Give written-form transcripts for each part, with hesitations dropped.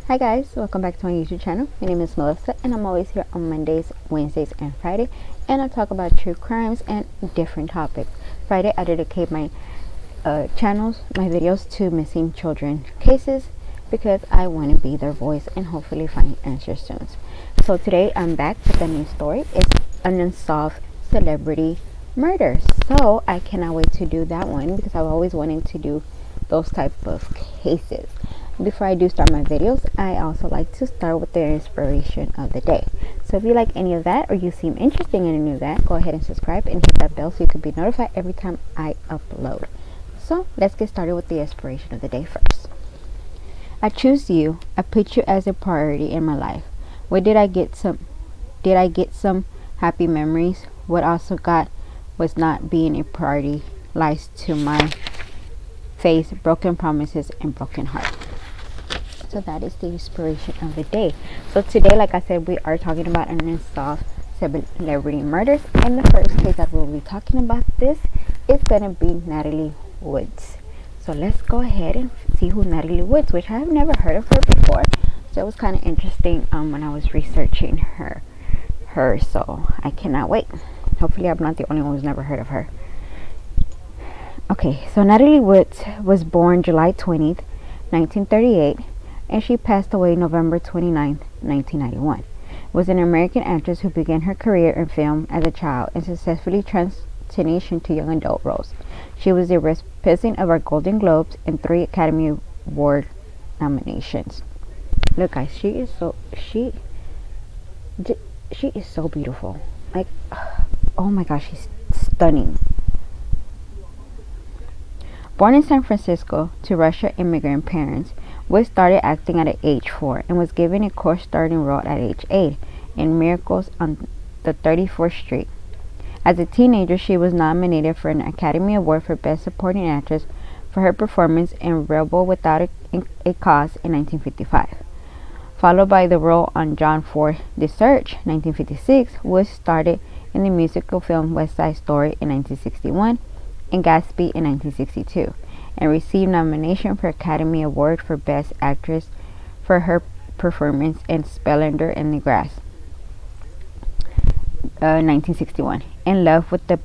Hi guys, welcome back to my YouTube channel. My name is Melissa and I'm always here on Mondays, Wednesdays, and Friday, and I talk about true crimes and different topics. Friday I dedicate my my videos to missing children cases because I want to be their voice and hopefully find answers soon. So today I'm back with a new story. It's an unsolved celebrity murder. So I cannot wait to do that one because I've always wanted to do those type of cases. Before I do start my videos, I also like to start with the inspiration of the day. So if you like any of that or you seem interested in any of that, go ahead and subscribe and hit that bell so you can be notified every time I upload. So let's get started with the inspiration of the day first. I choose you. I put you as a priority in my life. What did I get some happy memories? What also got was not being a priority lies to my face, broken promises and broken heart. So that is the inspiration of the day. So today, like I said, we are talking about an unsolved celebrity murders, and the first case that we'll be talking about this is gonna be Natalie Woods. So let's go ahead and see who Natalie Woods, which I have never heard of her before. So it was kind of interesting when I was researching her. So I cannot wait. Hopefully I'm not the only one who's never heard of her. Okay, so Natalie Woods was born July 20th, 1938, and she passed away November 29th, 1991. Was an American actress who began her career in film as a child and successfully transitioned to young adult roles. She was the recipient of our Golden Globes and 3 Academy Award nominations. Look, guys, she is so beautiful. Like, oh my gosh, she's stunning. Born in San Francisco to Russian immigrant parents, Woods started acting at age 4 and was given a co-starring role at age 8 in Miracles on the 34th Street. As a teenager, she was nominated for an Academy Award for Best Supporting Actress for her performance in Rebel Without a Cause in 1955. Followed by the role on John Ford The Search, 1956, Woods started in the musical film West Side Story in 1961 and Gatsby in 1962, and received nomination for Academy Award for Best Actress for her performance in Splendor in the Grass, 1961, and Love with the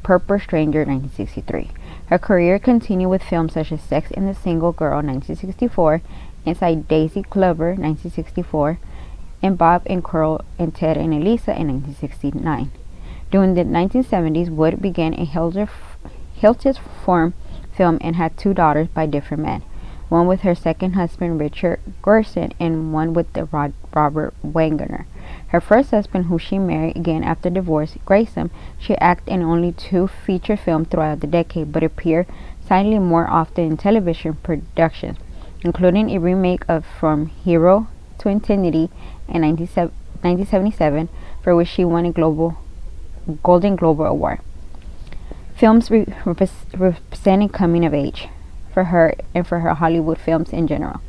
Purple Stranger, 1963. Her career continued with films such as Sex and the Single Girl, 1964, Inside Daisy Clover, 1964, and Bob and Carl and Ted and Elisa in 1969. During the 1970s, Wood began a Hiltis Form film and had 2 daughters by different men, one with her second husband Richard Gerson and one with the Robert Wagner. Her first husband, who she married again after divorce, Grayson, she acted in only 2 feature films throughout the decade, but appeared silently more often in television productions, including a remake of From Hero to Eternity in 1977, for which she won a Golden Globe Award. Films representing coming of age for her and for her Hollywood films in general.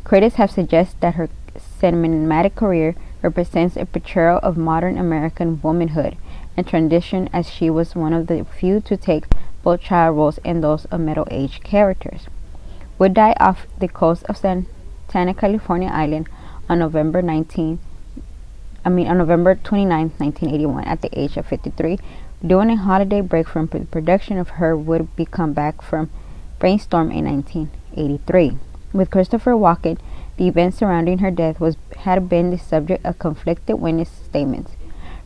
Critics have suggested that her cinematic career represents a portrayal of modern American womanhood and transition, as she was one of the few to take both child roles and those of middle-aged characters. Wood died off the coast of Santa California Island on November 29, 1981, at the age of 53. During a holiday break from production of her Would be come back from Brainstorm in 1983. With Christopher Walken, the events surrounding her death had been the subject of conflicted witness statements,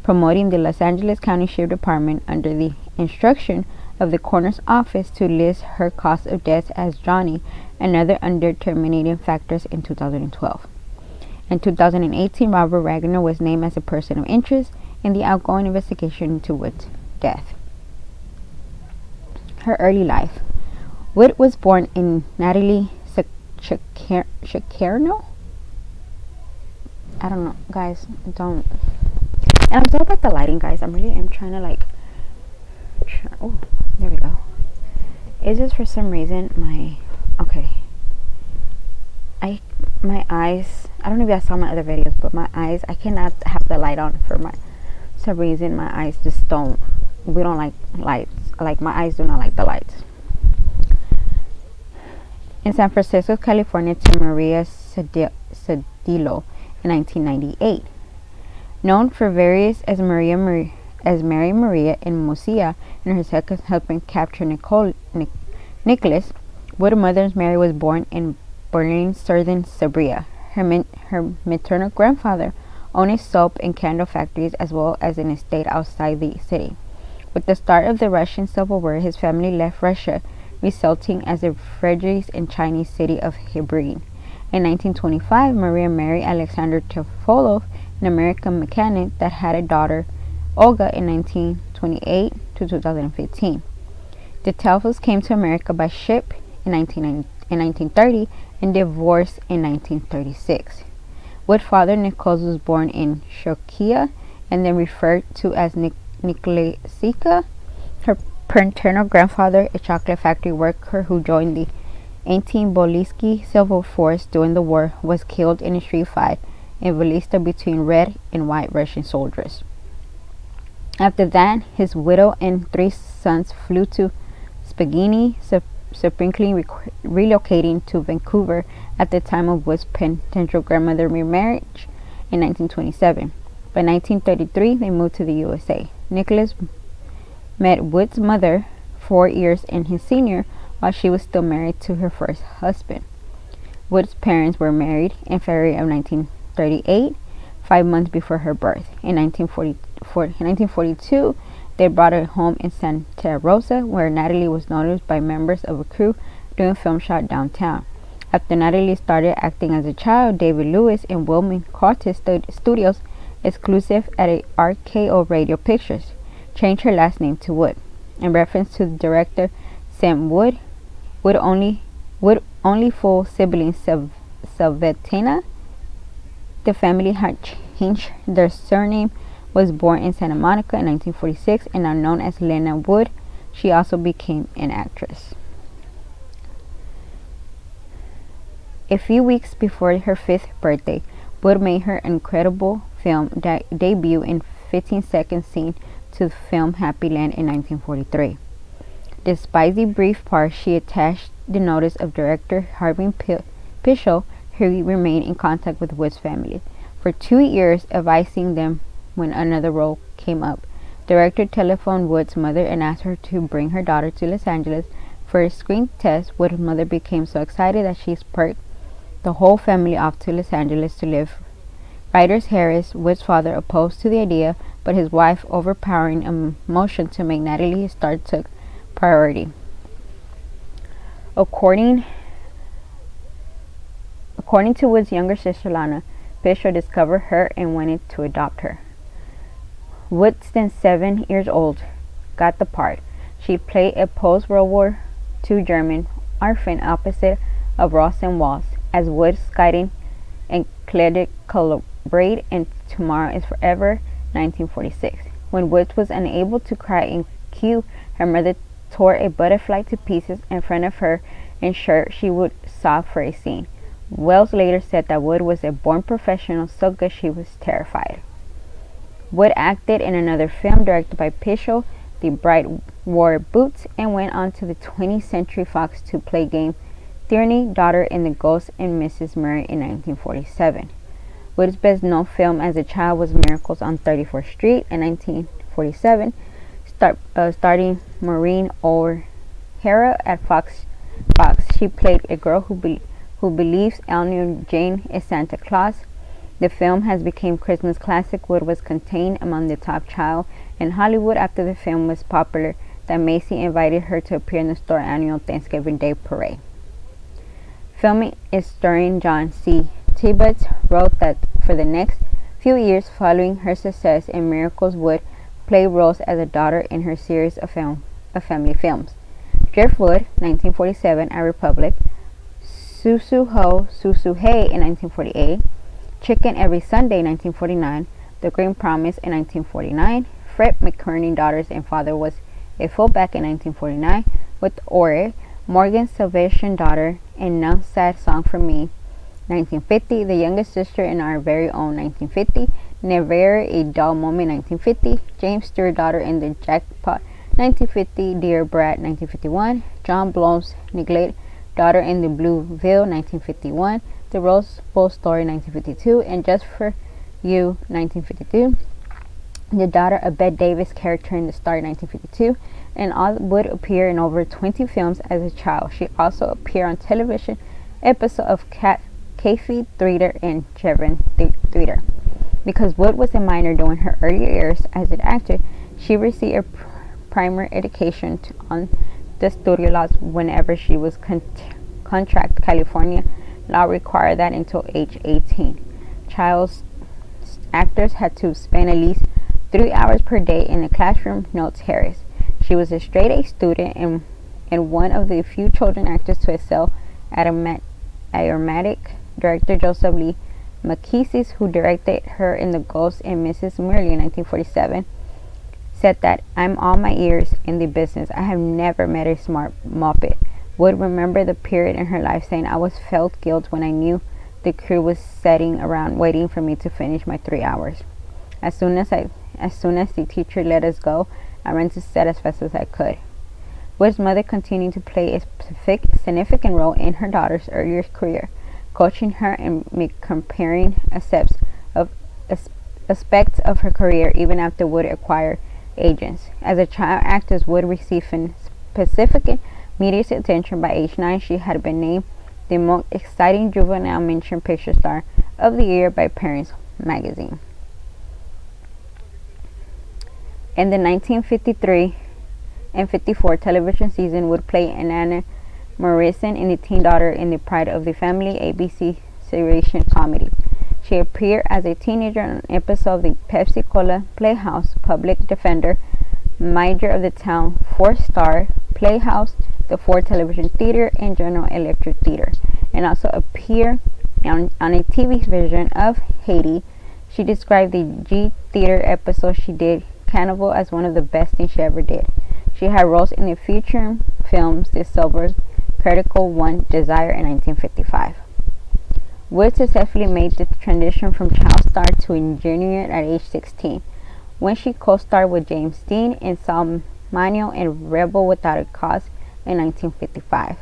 promoting the Los Angeles County Sheriff Department under the instruction of the coroner's office to list her cause of death as Johnny and other undetermining factors in 2012. In 2018, Robert Wagner was named as a person of interest in the ongoing investigation into Wood's death. Her early life. Wood was born in Natalie Shakerno. I don't know, guys. Don't. And I'm sorry about the lighting, guys. I'm trying to oh, there we go. It's just for some reason my eyes. I don't know if you guys saw my other videos, but my eyes. I cannot have the light on for some reason. My eyes just don't. We don't like lights. Like, my eyes do not like the lights. In San Francisco, California, to Maria Cedillo in 1998. Known for various as Mary Maria in Murcia and her second husband capture Nicholas, Wood Mother's Mary was born in Berlin, southern Serbia. Her maternal grandfather owned soap and candle factories as well as an estate outside the city. With the start of the Russian Civil War, his family left Russia, resulting as the refugees in Chinese city of Hebron. In 1925, Maria married Alexander Teofilov, an American mechanic that had a daughter, Olga, in 1928 to 2015. The Teofils came to America by ship in 1930 and divorced in 1936. Wood's father, Nicholas, was born in Shokia and then referred to as Nikolasica. Her paternal grandfather, a chocolate factory worker who joined the anti-Bolshevik civil force during the war, was killed in a street fight in Volista between red and white Russian soldiers. After that, his widow and 3 sons flew to Spaghini, subsequently relocating to Vancouver at the time of Wood's potential grandmother remarriage in 1927. By 1933, they moved to the USA. Nicholas met Wood's mother 4 years in his senior while she was still married to her first husband. Wood's parents were married in February of 1938, 5 months before her birth. In 1942, they brought her home in Santa Rosa, where Natalie was noticed by members of a crew doing film shot downtown. After Natalie started acting as a child, David Lewis and William Curtis Studios, exclusive at RKO Radio Pictures, changed her last name to Wood. In reference to the director Sam Wood, Wood only full sibling Salvatina, the family had changed their surname, was born in Santa Monica in 1946 and now known as Lena Wood. She also became an actress. A few weeks before her 5th birthday, Wood made her incredible film debut in 15-second scene to the film Happy Land in 1943. Despite the brief part, she attached the notice of director Harvey Pichel, who remained in contact with Wood's family for 2 years, advising them when another role came up. Director telephoned Wood's mother and asked her to bring her daughter to Los Angeles for a screen test. Wood's mother became so excited that she spurred the whole family off to Los Angeles to live. Ryder Harris, Wood's father, opposed to the idea, but his wife, overpowering emotion to make Natalie his star, took priority. According to Wood's younger sister Lana, Bishop discovered her and wanted to adopt her. Wood, then 7 years old, got the part. She played a post-World War II German orphan opposite of Rosanne Walsh, as Wood guiding and Claire collaborate in Tomorrow is Forever, 1946. When Wood was unable to cry in queue, her mother tore a butterfly to pieces in front of her, ensured she would sob for a scene. Wells later said that Wood was a born professional, so good she was terrified. Wood acted in another film directed by Pichel, The Bride Wore Boots, and went on to the 20th Century Fox to play Game Tierney, daughter in The Ghost and Mrs. Murray in 1947. Wood's best known film as a child was Miracles on 34th Street in 1947, starring Maureen O'Hara at Fox. She played a girl who believes Eleanor Jane is Santa Claus. The film has become Christmas classic. Wood was contained among the top child in Hollywood after the film was popular that Macy invited her to appear in the store annual Thanksgiving Day parade. Filming is starring John C. Tibbetts wrote that for the next few years following her success in Miracles, Wood played roles as a daughter in her series of family films. Driftwood, 1947, A Republic, Susu Ho, Susu Hey in 1948, Chicken Every Sunday, 1949, The Green Promise in 1949, Fred McCurney, Daughters and Father was a fullback in 1949 with Ore, Morgan Salvation Daughter, and No Sad Song for Me, 1950, The Youngest Sister in Our Very Own, 1950, Never a Dull Moment, 1950, James Stewart, Daughter in the Jackpot, 1950, Dear Brad, 1951, John Blom's Neglect, Daughter in the Blue Veil, 1951, The Rose Bowl Story 1952, and Just for You 1952. The daughter of Bette Davis character in The Star 1952, and would appear in over 20 films as a child. She also appeared on television episode of Kathy Theater and Chevron Theater. Because Wood was a minor during her early years as an actor, she received a primer education on the studio laws whenever she was contract. California law required that until age 18. Child actors had to spend at least 3 hours per day in the classroom, notes Harris. She was a straight-A student and one of the few children actors to excel at aromatic director Joseph Lee Makis, who directed her in The Ghost and Mrs. Merle in 1947, said that I'm all my ears in the business. I have never met a smart muppet. Would remember the period in her life saying, I was felt guilt when I knew the crew was sitting around waiting for me to finish my 3 hours. As soon as the teacher let us go, I ran to set as fast as I could. Wood's mother continued to play a significant role in her daughter's earlier career, coaching her and comparing aspects of her career even after Wood acquired agents. As a child actor, Wood received specific media attention. By age 9, she had been named the most exciting juvenile motion picture star of the year by Parents magazine. In the 1953 and 54 television season, Wood played Anna Morrison in The Teen Daughter in The Pride of the Family ABC seriation comedy. She appeared as a teenager on an episode of the Pepsi Cola Playhouse, Public Defender, Manager of the Town, Fourth Star, Playhouse, the Ford Television Theater, and General Electric Theater, and also appeared on a TV version of Haiti. She described the G Theater episode she did, Cannibal, as one of the best things she ever did. She had roles in the feature films The Silver Critical One, Desire in 1955. Wood successfully made the transition from child star to ingenue at age 16, when she co-starred with James Dean in Sal Manuel and Rebel Without a Cause in 1955.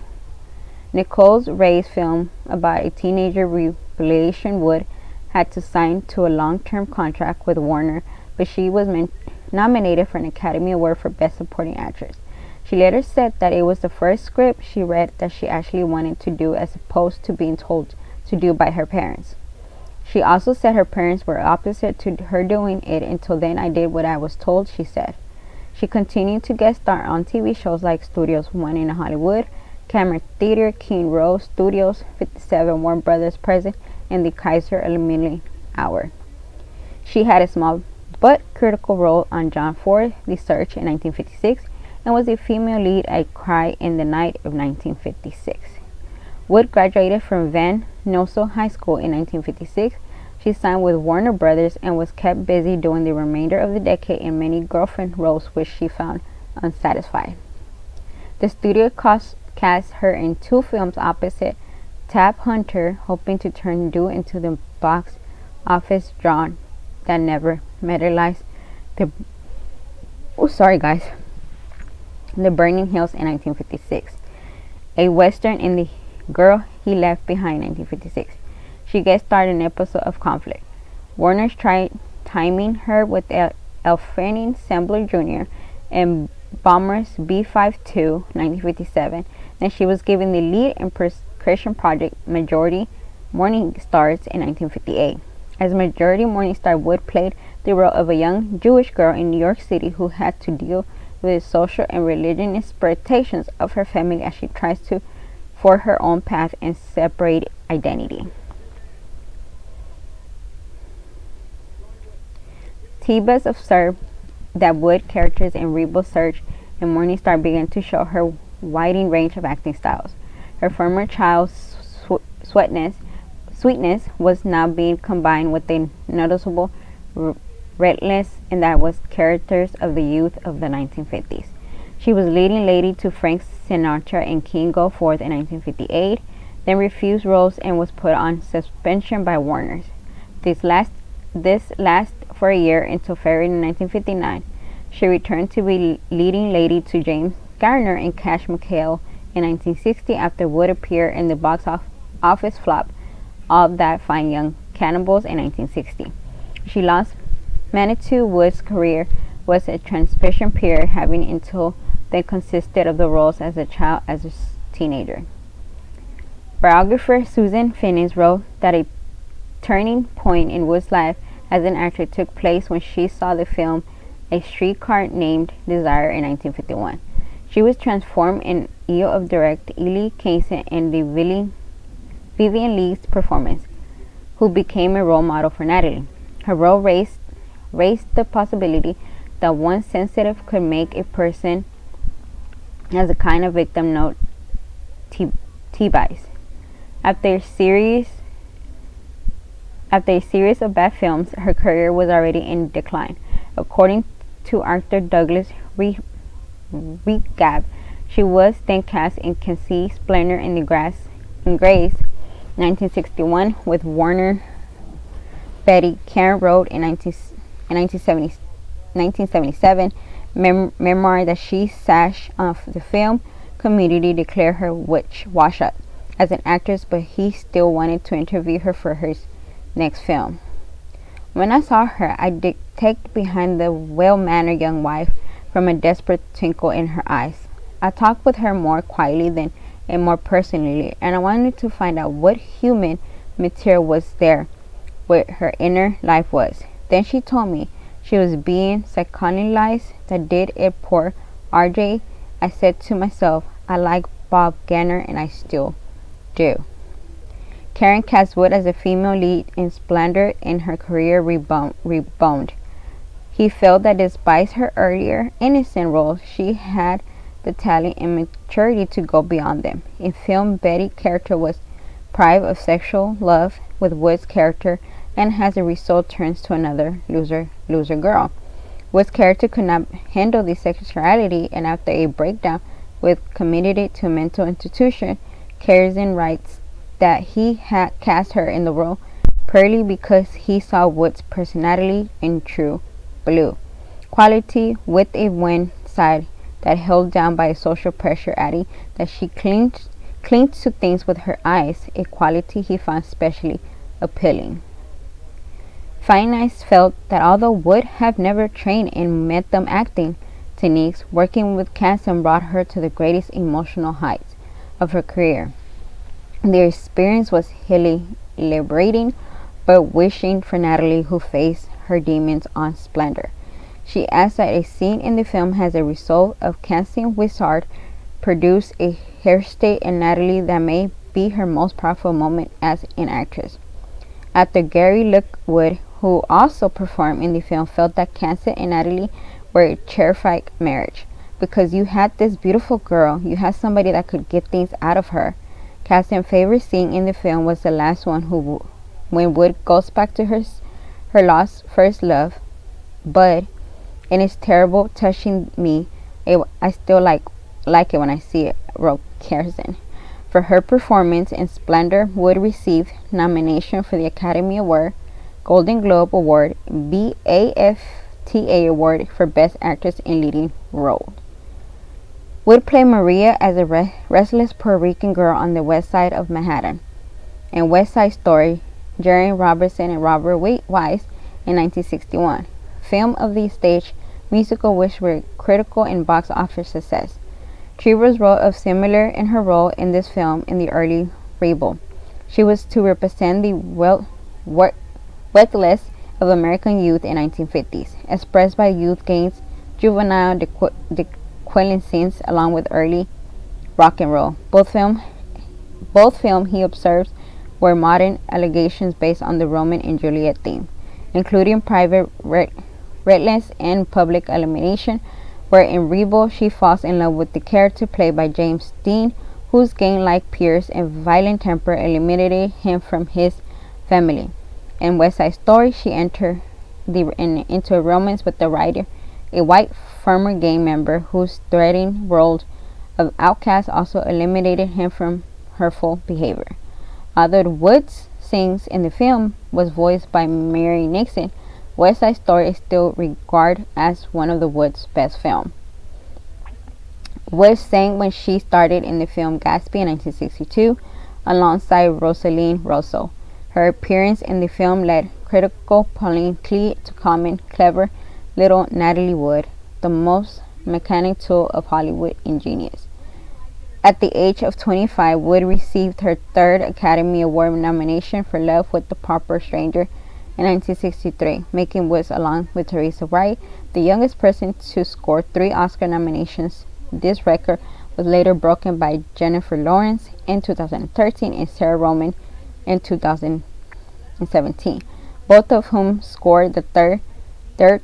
Nicole Ray's film about a teenager revelation. Wood had to sign to a long-term contract with Warner, but she was nominated for an Academy Award for Best Supporting Actress. She later said that it was the first script she read that she actually wanted to do as opposed to being told to do by her parents. She also said her parents were opposite to her doing it. Until then, I did what I was told, she said. She continued to guest star on TV shows like Studios 1 in Hollywood, Camera Theater, King Rose Studios, 57 Warner Brothers Present, and The Kaiser Aluminum Hour. She had a small but critical role on John Ford, The Search in 1956, and was a female lead at Cry in the Night of 1956. Wood graduated from Van Nuys High School in 1956. She signed with Warner Brothers and was kept busy during the remainder of the decade in many girlfriend roles which she found unsatisfied. The studio cast her in 2 films opposite Tab Hunter, hoping to turn Due into the box office draw that never materialized. The Burning Hills in 1956. A Western in The Girl He Left Behind 1956. She guest starred in an episode of Conflict. Warner's tried timing her with Alfred Sembler Jr. in Bombers B-52 1957. Then she was given the lead in Christian Project Majority Morningstars in 1958. As Majority Morningstar, Wood played the role of a young Jewish girl in New York City who had to deal with the social and religious expectations of her family as she tries to for her own path and separate identity. T-Buzz observed that Wood characters in Rebel, Search, and Morningstar began to show her widening range of acting styles. Her former child's sweetness was now being combined with a noticeable redness, and that was characters of the youth of the 1950s. She was leading lady to Frank Sinatra in King Go Forth in 1958, then refused roles and was put on suspension by Warner's. This lasted for a year until February 1959. She returned to be leading lady to James Garner in Cash McHale in 1960 after Wood appeared in the box office flop All That Fine Young Cannibals in 1960. She lost Manitou Wood's career was a transition period, having until then consisted of the roles as a child as a teenager. Biographer Susan Finis wrote that a turning point in Wood's life as an actor took place when she saw the film A Streetcar Named Desire in 1951. She was transformed in awe of director Elie Kazan and the Vivien Leigh's performance, who became a role model for Natalie. Her role raised the possibility that one sensitive could make a person as a kind of victim note T-Bice. After a series of bad films, her career was already in decline. According to actor Douglas Reedgab, she was then cast in Can See Splendor in Grace 1961 with Warner Beatty. Karen wrote in 1977 memoir that she sash off the film community declared her washed up as an actress, but he still wanted to interview her for his next film. When I saw her, I detected behind the well-mannered young wife from a desperate twinkle in her eyes. I talked with her more quietly than and more personally, and I wanted to find out what human material was there, what her inner life was. Then she told me she was being psychoanalyzed. That did it, poor RJ. I said to myself, I like Bob Ganner, and I still do. Karen cast Wood as a female lead in Splendor, and her career rebounded. He felt that despite her earlier innocent roles, she had the talent and maturity to go beyond them. In film, Betty's character was deprived of sexual love with Wood's character, and as a result turns to another loser girl. Wood's character could not handle the sexuality, and after a breakdown was committed to a mental institution. Kazan writes that he had cast her in the role purely because he saw Wood's personality in true blue quality, with a one side that held down by a social pressure, adding that she clings to things with her eyes, a quality he found especially appealing. Finis felt that although Wood had never trained in method acting techniques, working with Kazan brought her to the greatest emotional heights of her career. Their experience was liberating, but wishing for Natalie, who faced her demons on Splendor. She adds that a scene in the film has a result of Kazan Wizard produce a hairstyle in Natalie that may be her most powerful moment as an actress. After Gary Lockwood, who also performed in the film, felt that Kazan and Natalie were a terrific marriage. Because you had this beautiful girl, you had somebody that could get things out of her. Kazan's favorite scene in the film was the last one, when Wood goes back to her lost first love, Bud, and it's terrible, touching me. I still like it when I see it, wrote Kazan. For her performance in Splendor, Wood received nomination for the Academy Award, Golden Globe Award, BAFTA Award for Best Actress in Leading Role. Wood played Maria as a restless Puerto Rican girl on the west side of Manhattan. In West Side Story, Jerry Robertson and Robert Wise in 1961. Film of the stage musical which were critical and box office success. Trevors wrote of similar in her role in this film in the early revival. She was to represent the wealthless of American youth in 1950s, expressed by youth gangs, juvenile delinquencies, along with early rock and roll. Both film he observes were modern allegations based on the Romeo and Juliet theme, including private relentless and public elimination, where in Revival she falls in love with the character played by James Dean, whose gang-like peers and violent temper eliminated him from his family. In West Side Story, she entered into a romance with the writer, a white former gang member whose threatening role of outcast also eliminated him from hurtful behavior. Although Woods sings in the film was voiced by Mary Nixon, West Side Story is still regarded as one of the Woods' best films. Woods sang when she started in the film Gatsby in 1962 alongside Rosaline Rosso. Her appearance in the film led critical Pauline Clee to comment, "Clever little Natalie Wood, the most mechanic tool of Hollywood ingenious." At the age of 25, Wood received her third Academy Award nomination for Love with the Proper Stranger in 1963, making Wood, along with Teresa Wright, the youngest person to score 3 Oscar nominations. This record was later broken by Jennifer Lawrence in 2013 and Sarah Roman in 2017, both of whom scored their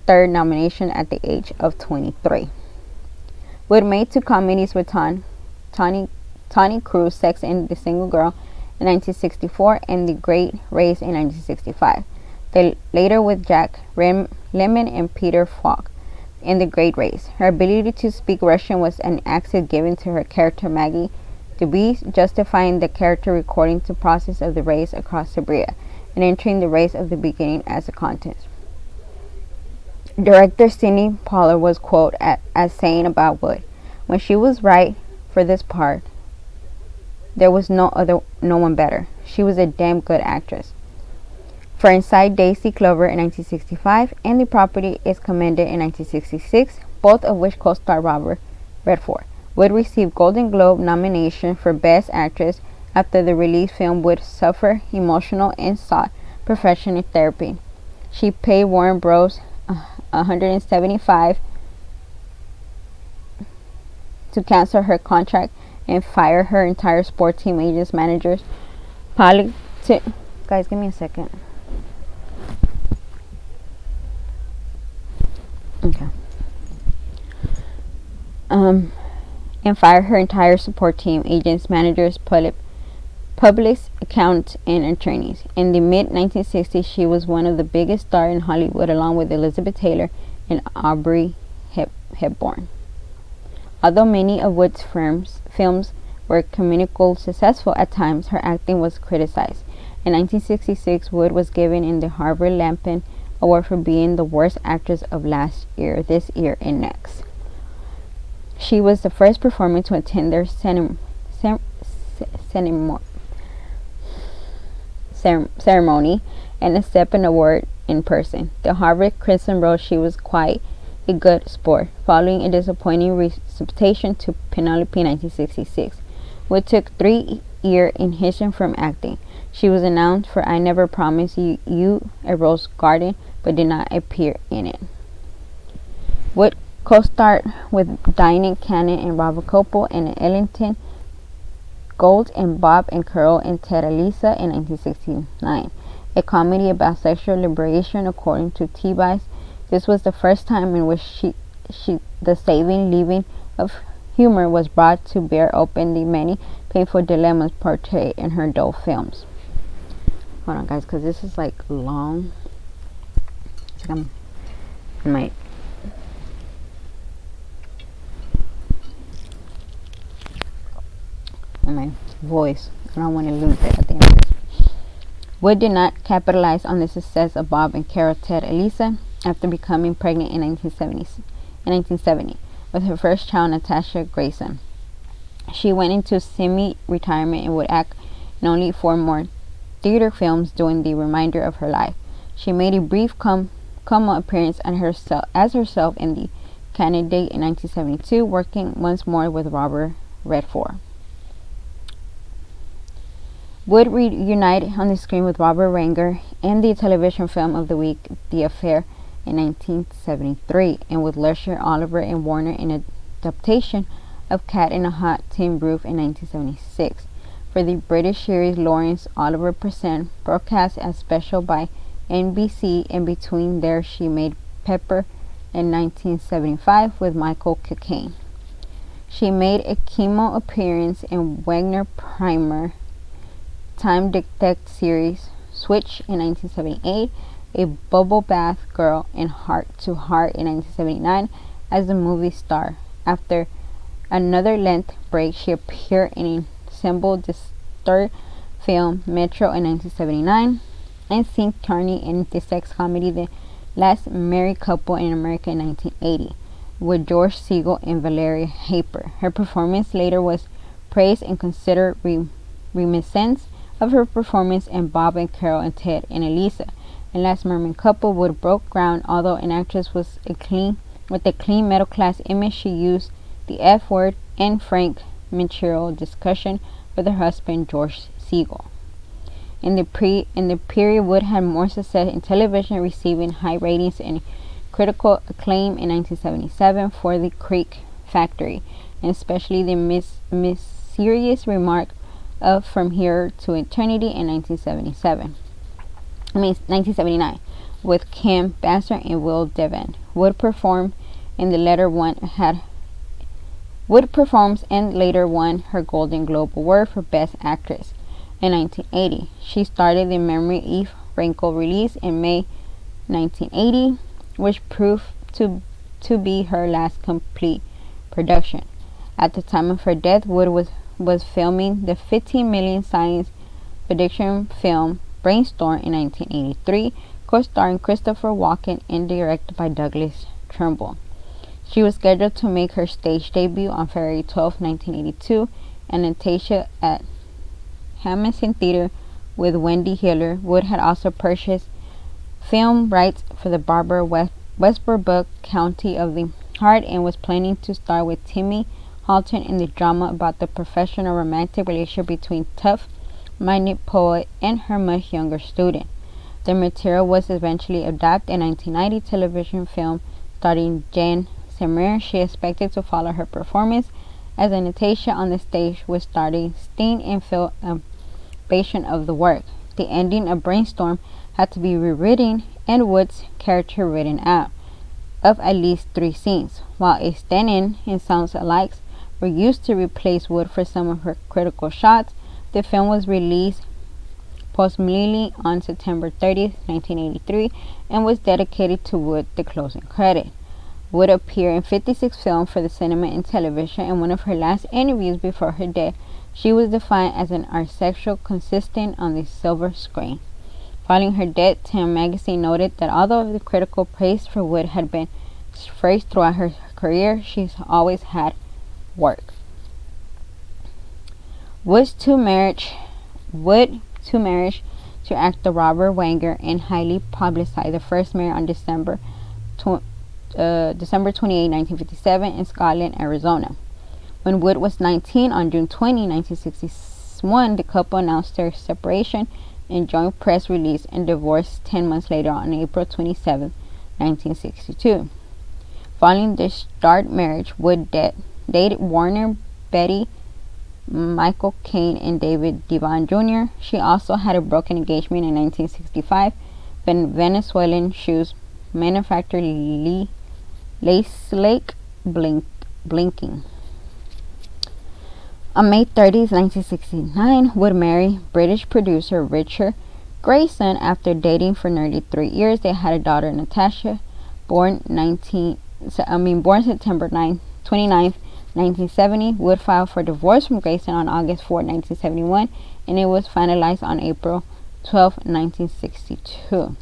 third nomination at the age of 23. Wood made 2 comedies with Tony Cruz, Sex and the Single Girl in 1964 and The Great Race in 1965. Later with Jack Lemmon and Peter Falk in The Great Race. Her ability to speak Russian was an accent given to her character Maggie Dubé, justifying the character recording the process of the race across Siberia and entering the race of the beginning as a contest. Director Sidney Pollack was quoted as saying about Wood, "When she was right for this part, there was no one better. She was a damn good actress." For Inside Daisy Clover in 1965 and The Property is Commended in 1966, both of which co-star Robert Redford. Wood received Golden Globe nomination for Best Actress after the released film Wood suffered emotional and sought professional therapy. She paid Warner Bros. $175 to cancel her contract and fire her entire sports team, agents, managers. Guys, give me a second. Okay. And fire her entire support team, agents, managers, public accountants, and attorneys. In the mid-1960s, she was one of the biggest stars in Hollywood, along with Elizabeth Taylor and Audrey Hepburn. Although many of Wood's films were comedically successful at times, her acting was criticized. In 1966, Wood was given in the Harvard Lampoon Award for being the worst actress of last year, this year, and next. She was the first performer to attend their ceremony and accept an award in person. The Harvard Crimson wrote she was quite a good sport, following a disappointing reception to Penelope in 1966. Wood took 3 years in Hitchin from acting. She was announced for I Never Promised You a Rose Garden, but did not appear in it. Wood co-starred with Diane Cannon and Robert Copel in Ellington Gold and Bob and Carol and Ted Elisa in 1969, a comedy about sexual liberation according to T-Vice. This was the first time in which the saving leaving of humor was brought to bear open the many painful dilemmas portrayed in her adult films. Hold on, guys, because this is like long. It's like my voice. I don't want to lose it at the end of this. Wood did not capitalize on the success of Bob and Carol Ted Elisa after becoming pregnant in 1970 with her first child, Natasha Grayson. She went into semi-retirement and would act in only 4 more theater films during the remainder of her life. She made a brief cameo appearance as herself in The Candidate in 1972, working once more with Robert Redford. Wood reunited on the screen with Robert Ranger in the television film of the week, The Affair, in 1973, and with Lusher, Oliver, and Warner in an adaptation of Cat in a Hot Tin Roof in 1976. For the British series Lawrence Oliver Presents, broadcast as special by NBC, and between there she made Pepper in 1975 with Michael Caine. She made a cameo appearance in Wagner Primer Time Detective series Switch in 1978, a Bubble Bath Girl in Heart to Heart in 1979 as the movie star. After another length break, she appeared in a Ensemble Distorted film Metro in 1979 and Sing Carney in the sex comedy The Last Married Couple in America in 1980 with George Segal and Valeria Harper. Her performance later was praised and considered reminiscent of her performance in Bob and Carol and Ted and Elisa. In Last Merman Couple, Wood broke ground. Although an actress with a clean middle-class image, she used the F word and frank material discussion with her husband George Segal. In the period, Wood had more success in television, receiving high ratings and critical acclaim in 1977 for The Creek Factory, and especially the mysterious remark of From Here to Eternity in 1979, with Kim Bassler and Will Devon. Wood performs and later won her Golden Globe Award for Best Actress. In 1980, she started the Memory Eve Rankle release in May 1980, which proved to be her last complete production. At the time of her death, Wood was filming the 15 million science fiction film Brainstorm in 1983, co-starring Christopher Walken and directed by Douglas Trumbull. She was scheduled to make her stage debut on February 12, 1982, and Natasha at Hamilton Theater with Wendy Hiller. Wood had also purchased film rights for the Barbara Westbrook book County of the Heart and was planning to star with Timmy Halton in the drama about the professional romantic relationship between tough-minded poet and her much younger student. The material was eventually adapted in 1990 television film starring Jen Samir. She expected to follow her performance as Natasha on the stage with starting Sting and Phil of the work. The ending of Brainstorm had to be rewritten and Wood's character written out of at least 3 scenes, while a stand-in and sounds alikes were used to replace Wood for some of her critical shots. The film was released posthumously on September 30, 1983, and was dedicated to Wood, the closing credit. Wood appeared in 56 films for the cinema and television. In one of her last interviews before her death, she was defined as an asexual consistent on the silver screen. Following her death, Time magazine noted that although the critical praise for Wood had been phrased throughout her career, she's always had work. Wood's to marriage to actor Robert Wagner and highly publicized. The first married on December 28, 1957 in Scotland, Arizona. When Wood was 19, on June 20, 1961, the couple announced their separation in joint press release and divorced 10 months later on April 27, 1962. Following their start marriage, Wood dated Warner Beatty, Michael Caine, and David Devon Jr. She also had a broken engagement in 1965 when Venezuelan shoes manufacturer Lake Blinking. On May 30, 1969, Wood married British producer Richard Grayson. After dating for nearly 3 years, they had a daughter, Natasha, born September 29, 1970. Wood filed for divorce from Grayson on August 4, 1971, and it was finalized on April 12, 1962.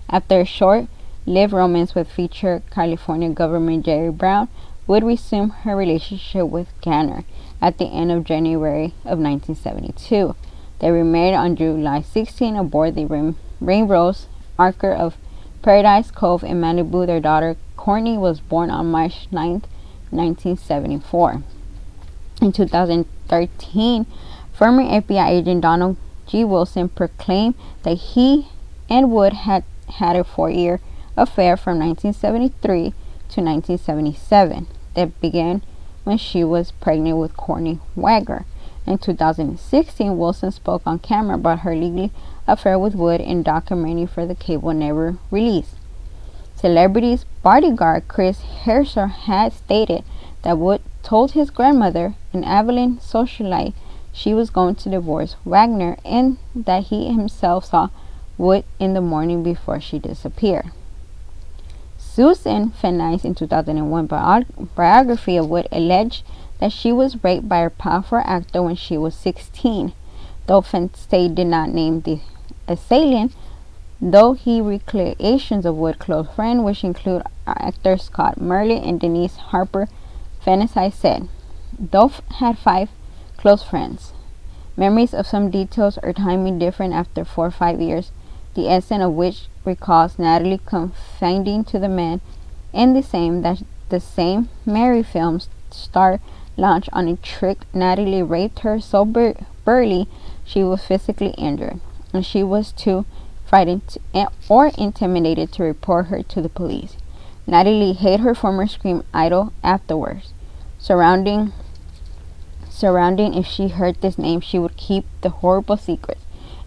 After a short-lived romance with future California Governor Jerry Brown, Wood resumed her relationship with Garner at the end of January of 1972. They remarried on July 16 aboard the Rainbows Archer of Paradise Cove in Malibu. Their daughter Courtney was born on March 9, 1974. In 2013, former FBI agent Donald G. Wilson proclaimed that he and Wood had a 4-year affair from 1973 to 1977 that began when she was pregnant with Courtney Wagner. In 2016, Wilson spoke on camera about her legal affair with Wood in a documentary for the cable never released. Celebrity's bodyguard Chris Hairsher had stated that Wood told his grandmother, an Abilene socialite, she was going to divorce Wagner and that he himself saw Wood in the morning before she disappeared. Susan Fenice, in 2001 biography of Wood, alleged that she was raped by a powerful actor when she was 16. Though Fenice did not name the assailant, though he recreations of Wood's close friends, which include actors Scott Merlin and Denise Harper, Fenice said, "Dolph had 5 close friends: Memories of some details or timing different after 4 or 5 years, the essence of which recalls Natalie confiding to the man in the same Mary films star launched on a trick. Natalie raped her so badly she was physically injured, and she was too frightened or intimidated to report her to the police. Natalie hid her former Scream idol afterwards, surrounding if she heard this name she would keep the horrible secret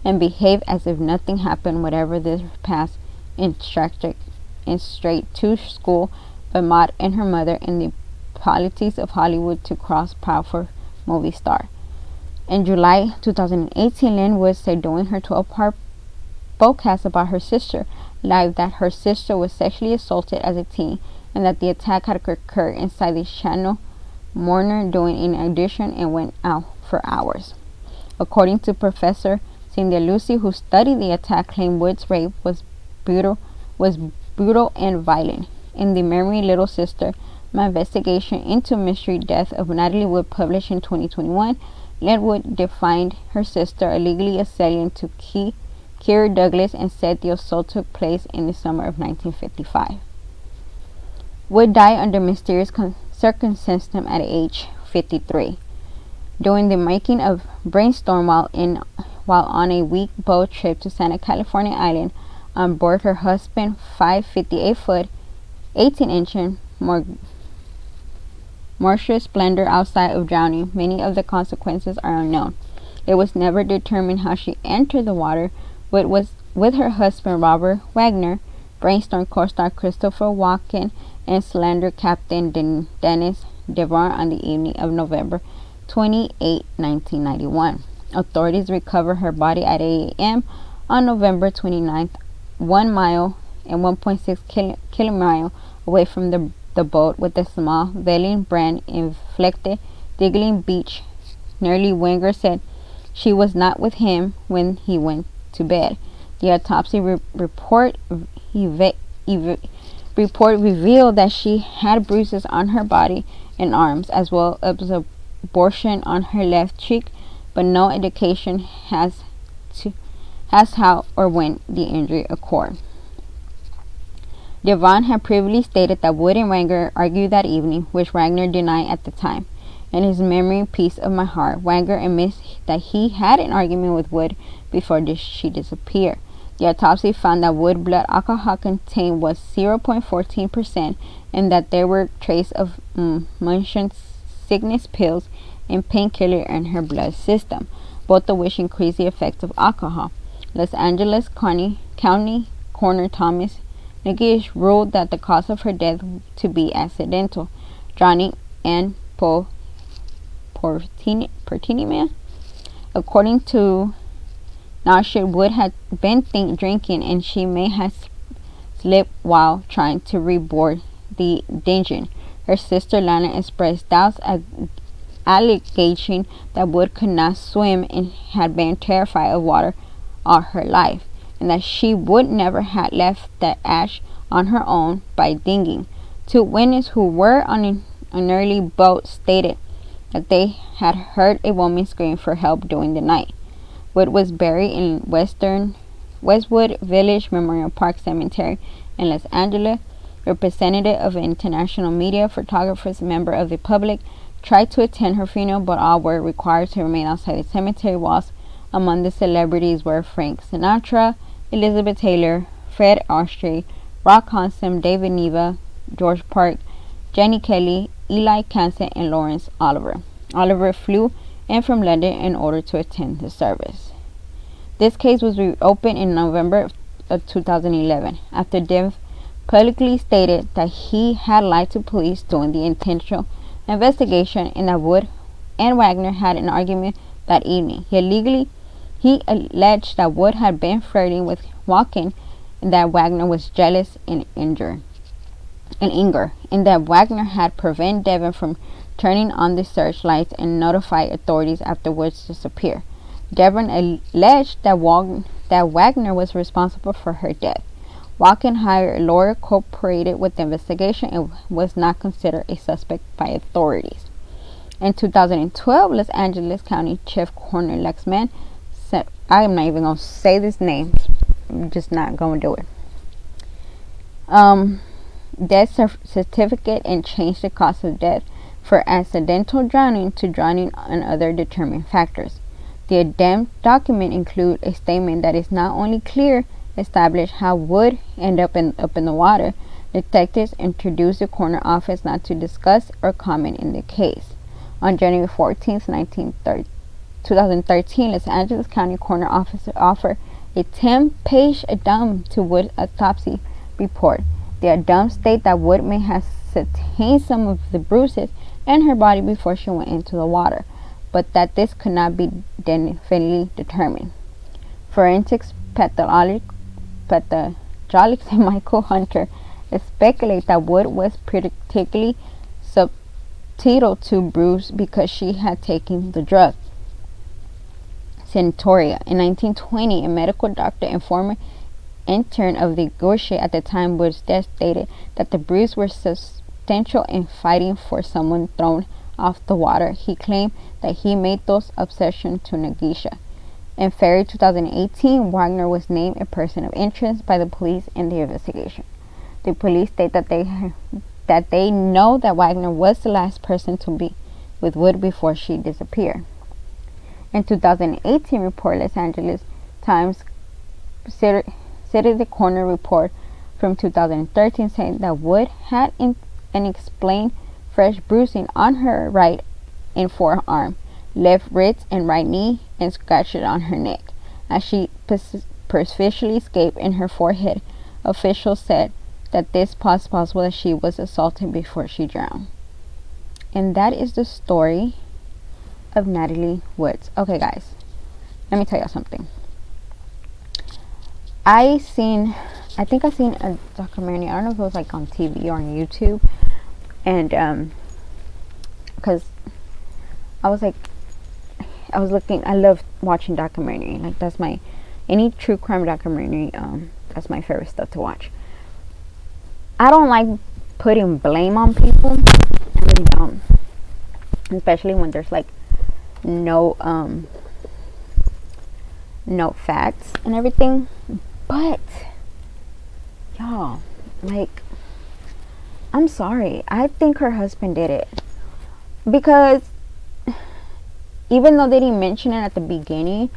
and behave as if nothing happened, whatever this past in straight to school, but Maud and her mother in the politics of Hollywood to cross powerful movie star. In July 2018, Lynn Wood said during her 12-part podcast about her sister live that her sister was sexually assaulted as a teen and that the attack had occurred inside the Channel Mourner doing an audition and went out for hours. According to Professor Cynthia Lucy, who studied the attack, claimed Wood's rape was brutal and violent. In the Memory Little Sister, my investigation into mystery death of Natalie Wood, published in 2021, Lynn Wood defined her sister a legally assailant to Keira Douglas and said the assault took place in the summer of 1955. Wood died under mysterious circumstances at age 53. During the making of Brainstorm while on a week boat trip to Santa California Island on board her husband 558-foot 18-inch Martial Splendor outside of drowning. Many of the consequences are unknown. It was never determined how she entered the water. Wood was with her husband Robert Wagner, Brainstorm co-star Christopher Walken, and Slender Captain Dennis DeVore on the evening of November 28, 1991. Authorities recovered her body at 8 a.m. on November 29th, 1 mile and 1.6 kilometer away from the boat with a small Valiant brand inflected Diggling Beach. Nearly Wenger said she was not with him when he went to bed. The autopsy report revealed that she had bruises on her body and arms, as well as a abrasion on her left cheek, but no indication as how or when the injury occurred. Devon had previously stated that Wood and Wagner argued that evening, which Wagner denied at the time. In his memory, Piece of My Heart, Wagner admits that he had an argument with Wood before she disappeared. The autopsy found that Wood blood alcohol contained was 0.14% and that there were traces of motion sickness pills and painkiller in her blood system, both of which increase the effects of alcohol. Los Angeles County Coroner Thomas Nikish ruled that the cause of her death to be accidental, drowning and hypothermia. According to Nasher, Wood had been drinking and she may have slipped while trying to reboard the engine. Her sister Lana expressed doubts, alleging that Wood could not swim and had been terrified of water all her life, and that she would never have left the ash on her own by digging. Two witnesses who were on an early boat stated that they had heard a woman scream for help during the night. Wood was buried in Westwood Village Memorial Park Cemetery in Los Angeles. Representative of international media, photographers, member of the public tried to attend her funeral, but all were required to remain outside the cemetery walls. Among the celebrities were Frank Sinatra, Elizabeth Taylor, Fred Astaire, Rock Hudson, David Neva, George Park, Jenny Kelly, Eli Kansen, and Lawrence Oliver. Oliver flew in from London in order to attend the service. This case was reopened in November of 2011 after Dev publicly stated that he had lied to police during the intentional investigation and that Wood and Wagner had an argument that evening. He alleged that Wood had been flirting with Walken and that Wagner was jealous and anger, and that Wagner had prevented Devon from turning on the searchlights and notified authorities after Wood's disappear. Devon alleged that Wagner was responsible for her death. Walken hired a lawyer, cooperated with the investigation, and was not considered a suspect by authorities. In 2012, Los Angeles County Chief Coroner Lexman said, I'm not even going to say this name. I'm just not going to do it. Death certificate and changed the cause of death for accidental drowning to drowning and other determining factors. The addendum document includes a statement that is not only clear establish how Wood ended up in the water. Detectives introduced the coroner office not to discuss or comment in the case. On January 14, 2013, Los Angeles County Coroner Office offered a 10-page addendum to Wood's autopsy report. The addendum states that Wood may have sustained some of the bruises in her body before she went into the water, but that this could not be definitively determined. Forensics pathologist Michael Hunter speculates that Wood was particularly susceptible to bruise because she had taken the drug Centaurea. In 1920, a medical doctor and former intern of the Gaucher at the time Wood's death stated that the bruises were substantial in fighting for someone thrown off the water. He claimed that he made those obsessions to Nagisha. In February 2018, Wagner was named a person of interest by the police in the investigation. The police state that they know that Wagner was the last person to be with Wood before she disappeared. In 2018 report, Los Angeles Times cited the coroner report from 2013 saying that Wood had unexplained fresh bruising on her right and forearm, left wrist and right knee, and scratches on her neck as she superficially escaped in her forehead. Officials said that this was possible that she was assaulted before she drowned. And that is the story of Natalie Woods. Okay, guys, let me tell you something. I seen a documentary. I don't know if it was like on TV or on YouTube, and because I was looking. I love watching documentary. Like that's any true crime documentary. That's my favorite stuff to watch. I don't like putting blame on people. I really don't, especially when there's like no facts and everything. But y'all, like, I'm sorry. I think her husband did it, because even though they didn't mention it at the beginning,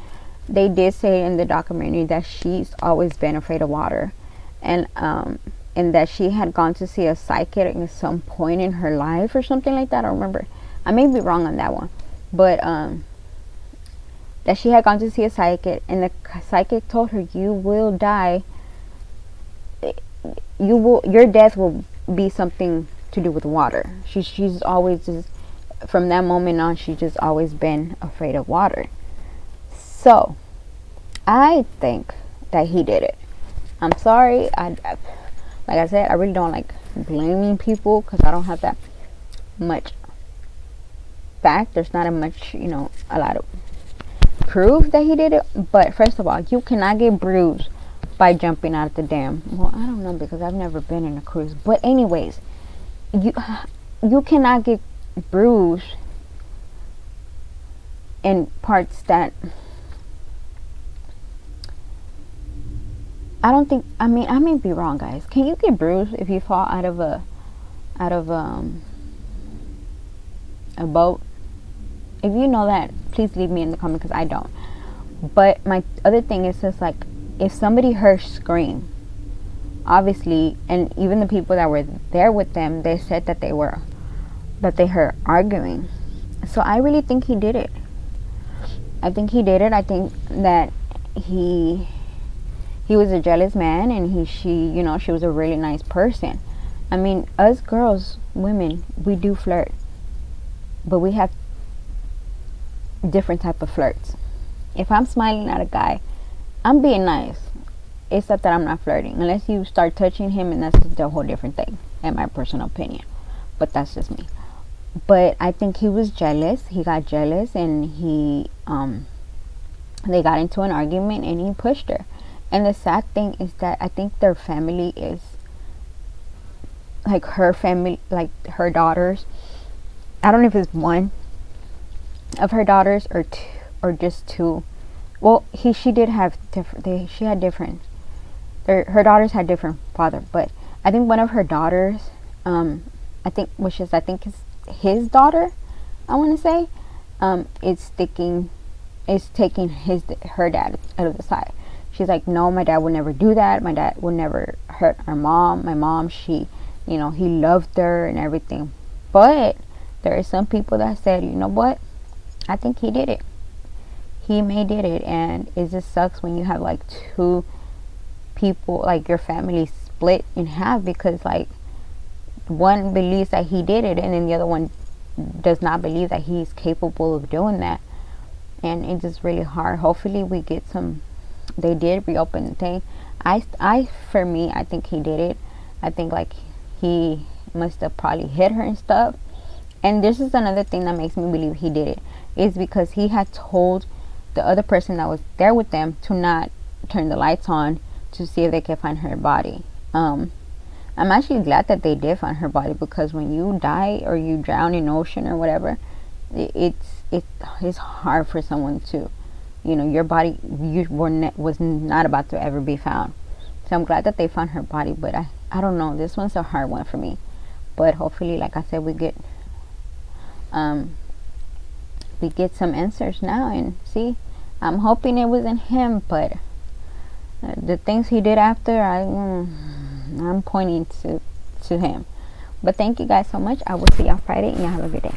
they did say in the documentary that she's always been afraid of water, and that she had gone to see a psychic at some point in her life or something like that. I don't remember. I may be wrong on that one, but that she had gone to see a psychic, and the psychic told her, "You will die. Your death will be something to do with water." She's always just, from that moment on, she's just always been afraid of water. So I think that he did it. I'm sorry. Like I said, I really don't like blaming people because I don't have that much fact. There's not a lot of proof that he did it. But first of all, you cannot get bruised by jumping out of the dam. Well, I don't know, because I've never been in a cruise. But anyways, you cannot get bruised in parts that I don't think. I mean, I may be wrong, guys. Can you get bruised if you fall out of a boat? If you know that, please leave me in the comment, because I don't. But my other thing is just like, if somebody heard scream, obviously, and even the people that were there with them, they said that they heard arguing. So I really think he did it. I think he did it. I think that he was a jealous man, and she was a really nice person. I mean, us girls, women, we do flirt, but we have different type of flirts. If I'm smiling at a guy, I'm being nice, except that I'm not flirting unless you start touching him, and that's a whole different thing, in my personal opinion. But that's just me. But I think he was jealous. He got jealous, and they got into an argument, and he pushed her. And the sad thing is that I think their family is like her family, like her daughters. I don't know if it's one of her daughters, or just two. Well, she did have different. She had different. Her daughters had different father, but I think one of her daughters, I think is his daughter. I want to say, is taking her dad out of the side. She's like, no, my dad would never do that. My dad would never hurt our mom. My mom, he loved her and everything. But there are some people that said, you know what? I think he did it. He may did it, and it just sucks when you have like two people, like your family split in half because like one believes that he did it, and then the other one does not believe that he's capable of doing that. And it's just really hard. Hopefully we get some. They did reopen the thing. For me, I think he did it. I think like he must have probably hit her and stuff. And this is another thing that makes me believe he did it, is because he had told the other person that was there with them to not turn the lights on to see if they could find her body. I'm actually glad that they did find her body, because when you die or you drown in ocean or whatever, it's hard for someone to, your body was not about to ever be found. So I'm glad that they found her body, but I don't know, this one's a hard one for me. But hopefully, like I said, we get some answers now. And see, I'm hoping it wasn't him, but the things he did after, I'm pointing to him. But thank you guys so much. I will see y'all Friday, and y'all have a good day.